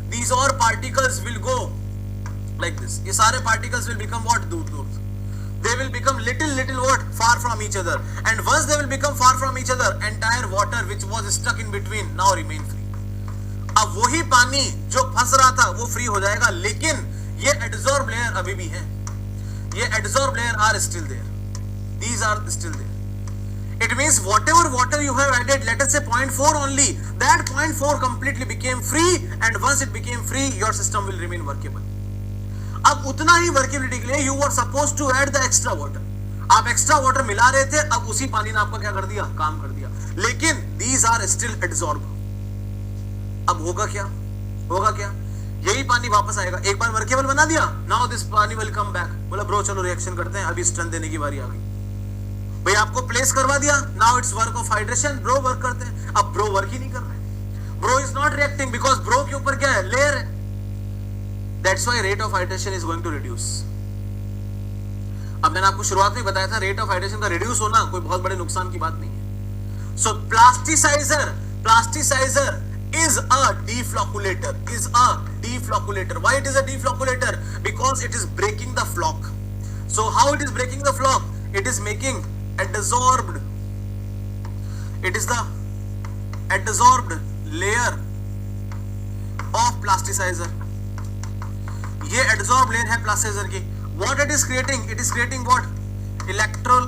Speaker 1: These all particles will go like this. ये सारे particles will become what? दूर. They will become little what? Far from each other. And once they will become far from each other, entire water which was stuck in between now remain free. अब वही पानी जो फंस रहा था वो फ्री हो जाएगा, लेकिन ये adsorb layer अभी भी है. ये adsorb layer are still there. These are still there. It means whatever water you have added, let us say 0.4 only, that 0.4 completely became free, and once it became free, your system will remain workable. अब उतना ही वर्केबिलिटी के लिए you were suppose to add the extra water, आप एक्स्ट्रा वाटर मिला रहे थे, अब उसी पानी ने आपका क्या कर दिया, काम कर दिया, लेकिन दीज आर स्टिल एडसॉर्ब। अब होगा क्या, होगा क्या, यही पानी वापस आएगा, एक बार वर्केबल बना दिया, नाउ दिस पानी विल कम बैक, बोला ब्रो चलो रिएक्शन करते हैं, अभी स्ट्रेंथ देने की बारी आ गई, भाई आपको प्लेस करवा दिया, now it's work of hydration, bro work करते हैं, अब ब्रो वर्क ही नहीं कर रहे, bro is not reacting because bro के ऊपर क्या है, लेयर है, that's why rate of hydration is going to reduce. अब मैंने आपको शुरुआत में बताया था रेट ऑफ हाइड्रेशन का रिड्यूस होना कोई बहुत बड़े नुकसान की बात नहीं है। So plasticizer, plasticizer is a deflocculator, is a deflocculator. Why it is a deflocculator? Because it is breaking the floc. So how it is breaking the floc? It is making adsorbed, it is the adsorbed layer of plasticizer. ये adsorbed layer है plasticizer की. What it is creating? It is creating what? Electric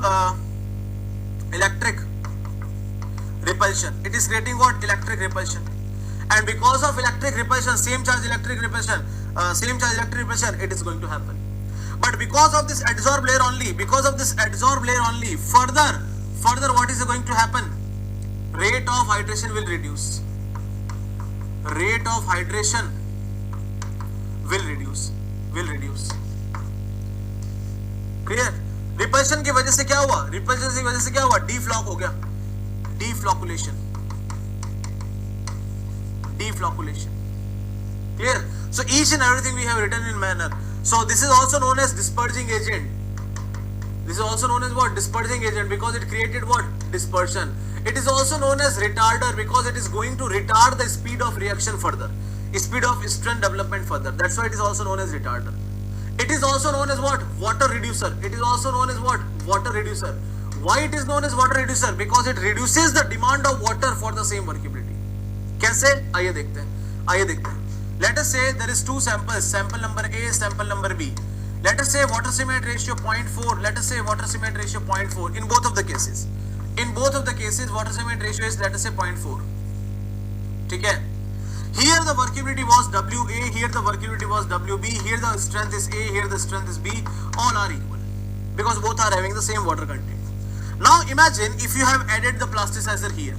Speaker 1: repulsion. It is creating what? Electric repulsion. And because of electric repulsion, same charge electric repulsion, it is going to happen. But because of this adsorbed layer only, further what is going to happen? Rate of hydration will reduce. Rate of hydration will reduce. Clear? Repulsion की वजह से क्या हुआ? Repulsion की वजह से क्या हुआ? Defloc हो गया. Deflocculation. Clear? So each and everything we have written in manner. So this is also known as dispersing agent. This is also known as what? Dispersing agent, because it created what? Dispersion. It is also known as retarder because it is going to retard the speed of reaction further, speed of strength development further. That's why it is also known as retarder. It is also known as what? Water reducer. It is also known as what? Water reducer. Why it is known as water reducer? Because it reduces the demand of water for the same workability. कैसे? आइए देखते हैं. Let us say there is two samples, sample number A, sample number B. Let us say water cement ratio 0.4. Let us say water cement ratio 0.4 in both of the cases. In both of the cases, water cement ratio is, let us say, 0.4. ठीक है? Here the workability was WA, here the workability was WB, here the strength is A, here the strength is B. All are equal because both are having the same water content. Now imagine if you have added the plasticizer here.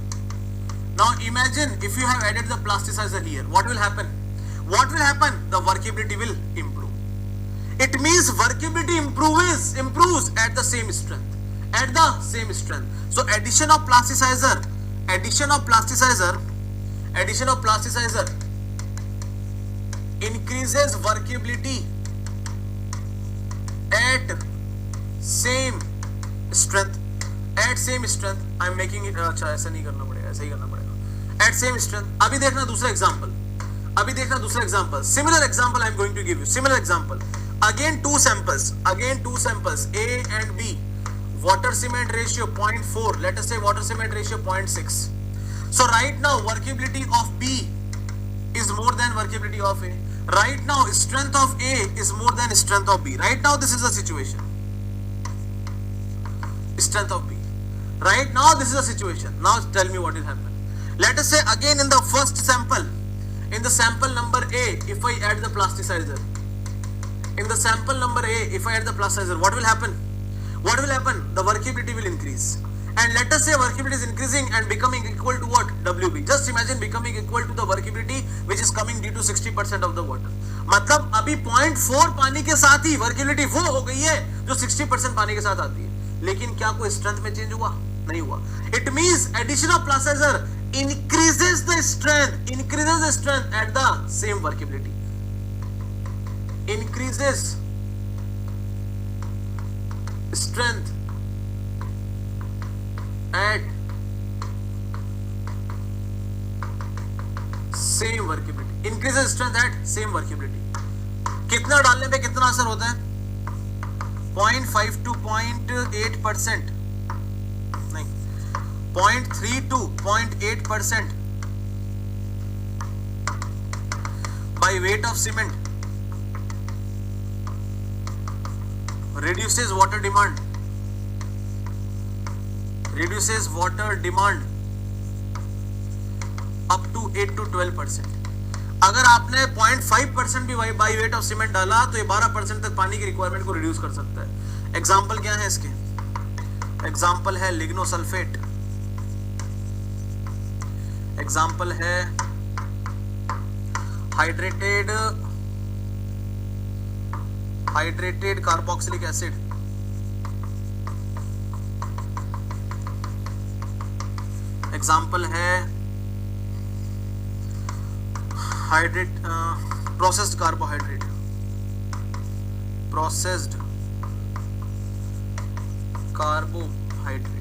Speaker 1: Now imagine if you have added the plasticizer here, what will happen? What will happen? The workability will improve. It means workability improves at the same strength. At the same strength. So addition of plasticizer increases workability at same strength. At same strength. I am making it. अच्छा ऐसा नहीं करना पड़ेगा, ऐसा ही करना पड़ेगा. At same strength. अभी देखना दूसरा example. Similar example I am going to give you. Similar example. Again two samples. A and B. Water cement ratio 0.4. Let us say water cement ratio 0.6. So right now workability of B is more than workability of A. Right now strength of A is more than strength of B. Right now this is the situation. Strength of B. Right now this is the situation. Now tell me what will happen. Let us say again in the first sample, in the sample number A, if I add the plasticizer, what will happen? The workability will increase. And let us say workability is increasing and becoming equal to what? WB. Just imagine becoming equal to the workability which is coming due to 60% of the water. मतलब अभी 0.4 पानी के साथ ही वर्कबिलिटी वो हो गई है जो 60% पानी के साथ आती है, लेकिन क्या कोई स्ट्रेंथ में चेंज हुआ? नहीं हुआ. It means addition of plasticizer increases the strength at the same workability. Increases strength at same workability. Increases strength at same workability. कितना डालने पे कितना असर होता है? 0.5 to 0.8%. नहीं, 0.3 to 0.8% by weight of cement reduces water demand. Reduces water demand up to 8 to 12%. अगर आपने 0.5% भी बाई वेट ऑफ सीमेंट डाला तो ये 12% तक पानी की रिक्वायरमेंट को रिड्यूस कर सकता है। एग्जाम्पल क्या है इसके? एग्जाम्पल है लिग्नोसल्फेट, एग्जाम्पल है हाइड्रेटेड कार्बोक्सिलिक एसिड, एग्जाम्पल है प्रोसेस्ड कार्बोहाइड्रेट, प्रोसेस्ड कार्बोहाइड्रेट।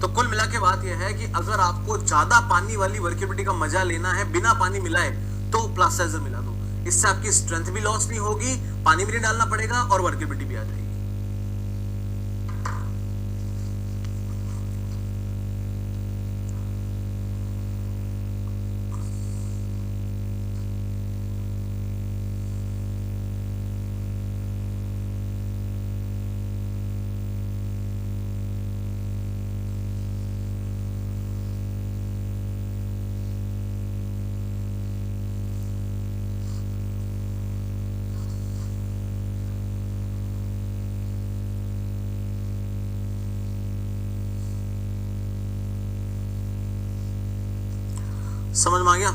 Speaker 1: तो कुल मिला के बात यह है कि अगर आपको ज्यादा पानी वाली वर्केबिलिटी का मजा लेना है बिना पानी मिलाए तो प्लास्टाइजर मिला दो, इससे आपकी स्ट्रेंथ भी लॉस नहीं होगी, पानी भी नहीं डालना पड़ेगा और वर्केबिलिटी भी आ जाएगी। समझ में आ गया?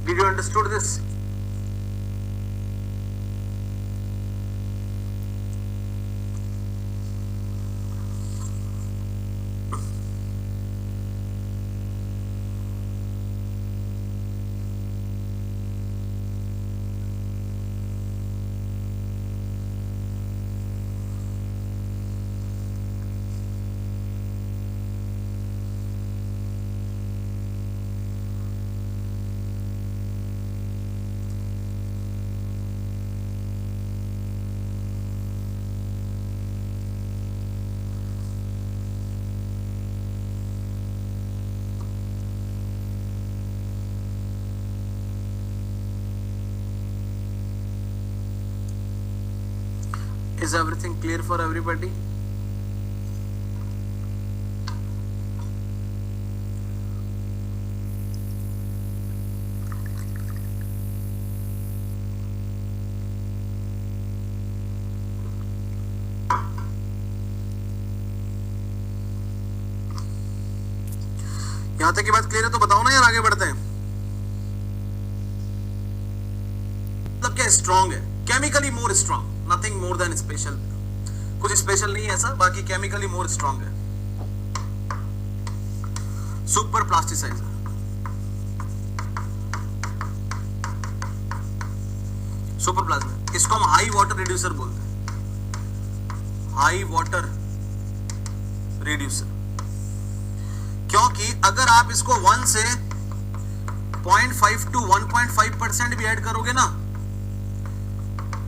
Speaker 1: Did you understood this? Is everything clear for everybody? यहां तक की बात क्लियर है तो बताओ ना यार, आगे बढ़ते हैं। मतलब क्या स्ट्रॉन्ग है? Chemically more strong, nothing more than special, कुछ स्पेशल नहीं है ऐसा, बाकी केमिकली मोर स्ट्रॉन्ग है। सुपर प्लास्टिसाइजर, सुपर प्लाज्मा, इसको हम हाई वाटर रिड्यूसर बोलते हैं, हाई वाटर रिड्यूसर। क्योंकि अगर आप इसको 1 से 0.5 to 1.5% भी ऐड करोगे ना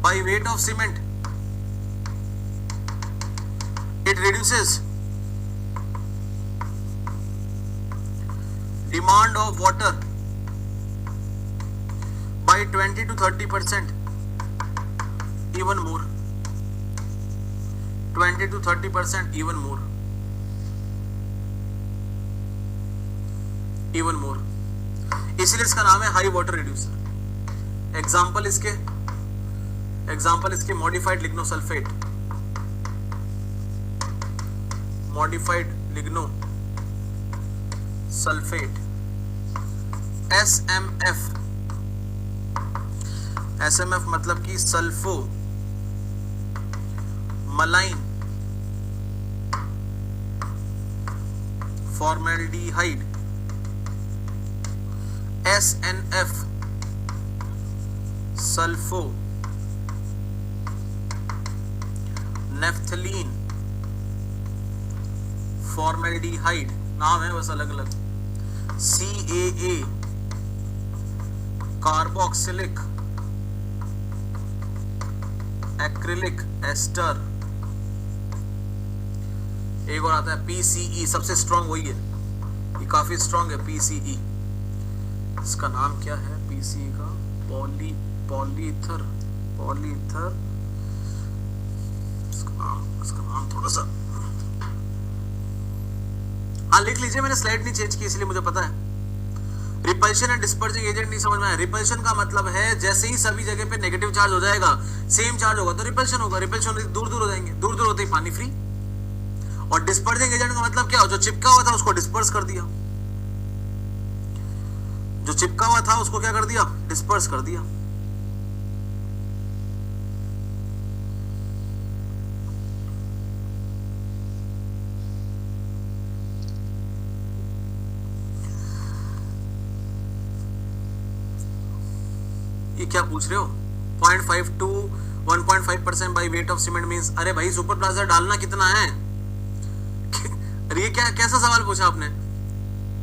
Speaker 1: by weight of cement, it reduces demand of water by 20 to 30%, even more, 20 to 30% even more, even more। इसलिए इसका नाम है हाई वाटर रिड्यूसर। एग्जाम्पल इसके मॉडिफाइड लिग्नोसल्फेट, मॉडिफाइड लिग्नोसल्फेट, SMF मतलब कि sulpho malign formaldehyde SNF sulpho naphthalene formaldehyde, नाम है बस अलग अलग, CAA कार्बोक्सिलिक एक्रिलिक एस्टर, एक और आता है PCE, सबसे स्ट्रॉन्ग वही है, ये काफी स्ट्रॉन्ग है PCE। इसका नाम क्या है PCE का? पॉलीईथर इसका नाम थोड़ा सा, हाँ लिख लीजिए, मैंने स्लाइड नहीं चेंज की इसलिए मुझे पता है। रिपल्शन एंड डिस्पर्जिंग एजेंट नहीं समझ में आया। रिपल्शन का मतलब है जैसे ही सभी जगह पे नेगेटिव चार्ज हो जाएगा, सेम चार्ज होगा तो रिपल्शन होगा, रिपल्शन दूर दूर हो जाएंगे, दूर दूर होते ही पानी फ्री। और डिस्पर्जिंग एजेंट का मतलब क्या हो, जो चिपका हुआ था उसको डिस्पर्स कर दिया, जो चिपका हुआ था उसको क्या कर दिया, डिस्पर्स कर दिया। ये क्या पूछ रहे हो? 0.5 to 1.5% by wait of cement means, अरे भाई सुपर प्लास्टर डालना कितना है? अरे ये क्या कैसा सवाल पूछा आपने?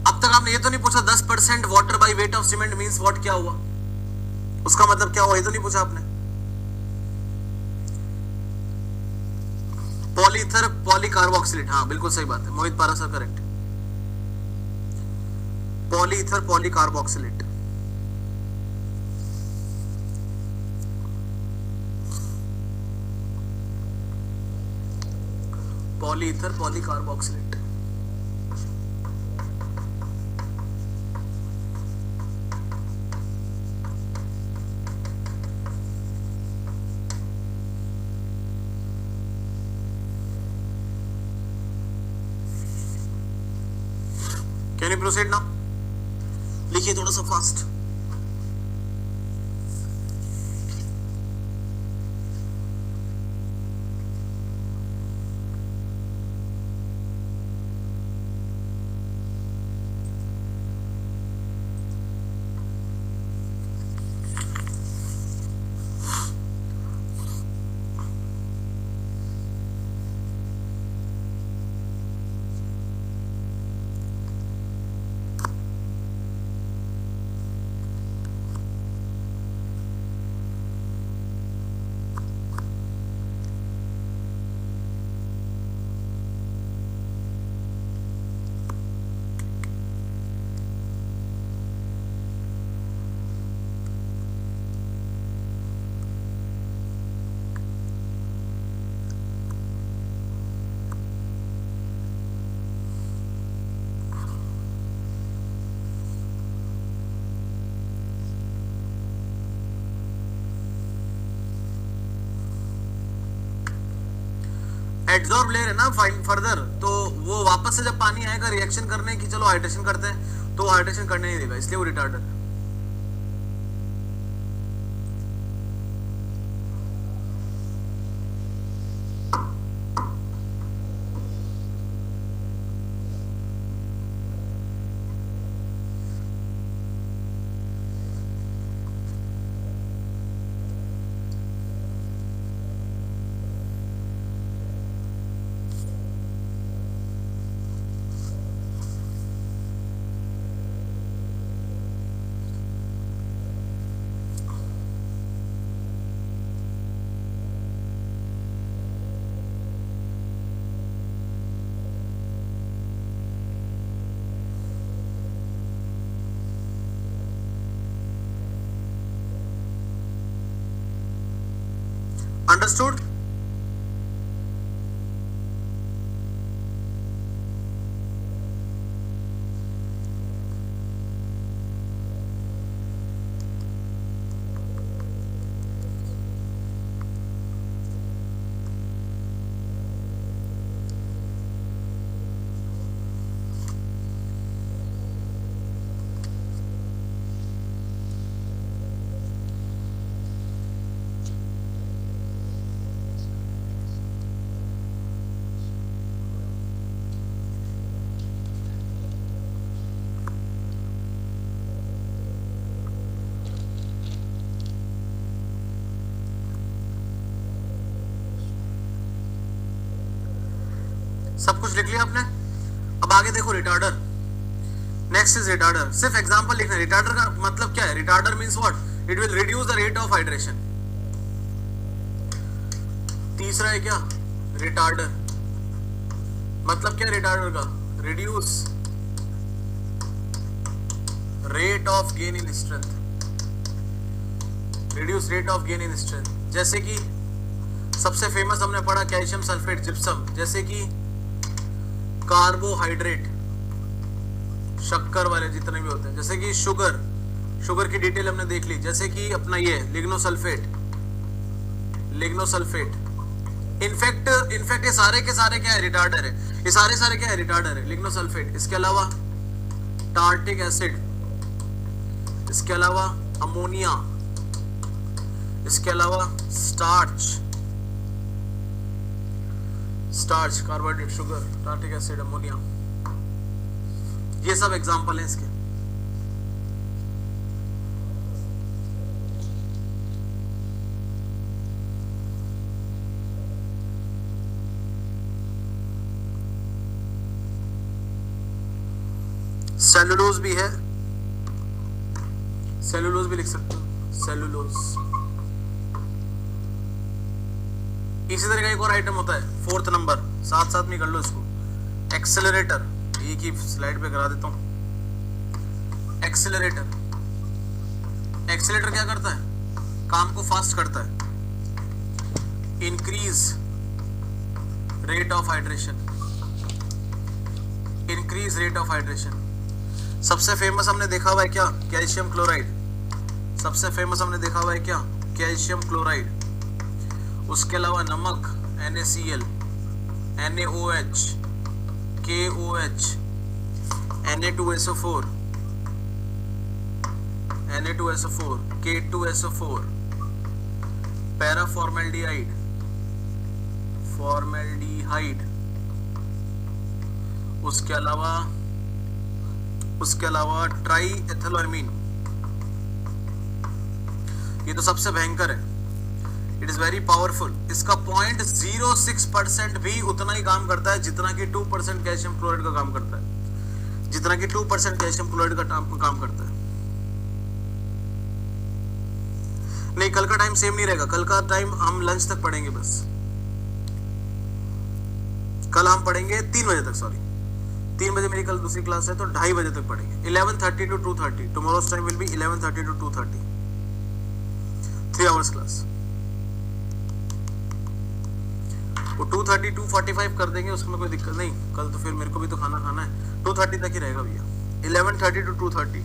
Speaker 1: अब तक आपने ये तो नहीं पूछा 10% water by wait of cement means what, क्या हुआ उसका मतलब क्या हुआ, ये तो नहीं पूछा आपने। पॉलीथर पॉलीकार्बोक्सिलेट, हाँ बिल्कुल सही बात है, Mohit Para sir correct, polyether polycarboxylate. Polyether polycarboxylate. Can you proceed now? लिखिए थोड़ा सा फास्ट। एड्सॉर्ब लेयर है ना फर्दर, तो वो वापस से जब पानी आएगा रिएक्शन करने की, चलो हाइड्रेशन करते हैं, तो हाइड्रेशन करने नहीं देगा, इसलिए वो रिटार्डर है। अंडरस्टूड? सब कुछ लिख लिया आपने? अब आगे देखो रिटार्डर। Next is retarder. सिर्फ एग्जांपल लिखना है। रिटार्डर का मतलब क्या है? Retarder means what? It will reduce the rate of hydration. तीसरा है क्या? रिटार्डर मतलब क्या? रिटार्डर का reduce rate of gain in strength. Reduce rate of gain in strength. जैसे कि सबसे फेमस हमने पढ़ा कैल्शियम सल्फेट जिप्सम, जैसे कि कार्बोहाइड्रेट, शक्कर वाले जितने भी होते हैं, जैसे कि शुगर की डिटेल हमने देख ली, जैसे कि अपना ये लिग्नोसल्फेट। इनफैक्ट ये सारे के सारे क्या है? रिटार्डर है। ये सारे क्या है? रिटार्डर है। लिग्नोसल्फेट, इसके अलावा टार्टिक एसिड, इसके अलावा अमोनिया, इसके अलावा starch, carbohydrate, sugar, tartaric acid, ammonia, ये सब एग्जांपल हैं इसके। सेलुलोज भी है, सेलुलोज भी लिख सकते हो, सेलुलोज। इसी तरह का एक और आइटम होता है, फोर्थ नंबर, साथ में कर लो इसको, एक्सेलरेटर। एक ही स्लाइड पे करा देता हूं। एक्सेलरेटर क्या करता है? काम को फास्ट करता है। Increase rate of hydration, increase rate of hydration. सबसे फेमस हमने देखा हुआ है क्या? Calcium chloride. सबसे फेमस हमने देखा हुआ है क्या? Calcium chloride. उसके अलावा नमक, NaCl, NaOH, KOH, Na2SO4, K2SO4, paraformaldehyde, formaldehyde. उसके अलावा ट्राई एथिलोअमीन। ये तो सबसे भयंकर है। It is very powerful. इसका 0.06% भी उतना ही काम करता है जितना कि 2% कैल्शियम क्लोराइड का काम करता है, जितना कि 2% कैल्शियम क्लोराइड का काम करता है। नहीं, कल का टाइम सेम नहीं रहेगा। कल का टाइम हम लंच तक पढ़ेंगे बस। कल हम पढ़ेंगे 3 बजे तक, सॉरी 3 बजे मेरी कल दूसरी क्लास है, तो 2:30 बजे तक पढ़ेंगे। 11:30 to 2:30। Tomorrow's time will be 11:30 to 2:30, 3 hours class. वो 2:30 2:45 कर देंगे, उसमें कोई दिक्कत नहीं। कल तो फिर मेरे को भी तो खाना खाना है। 2:30 तक ही रहेगा भैया, 11:30 to 2:30।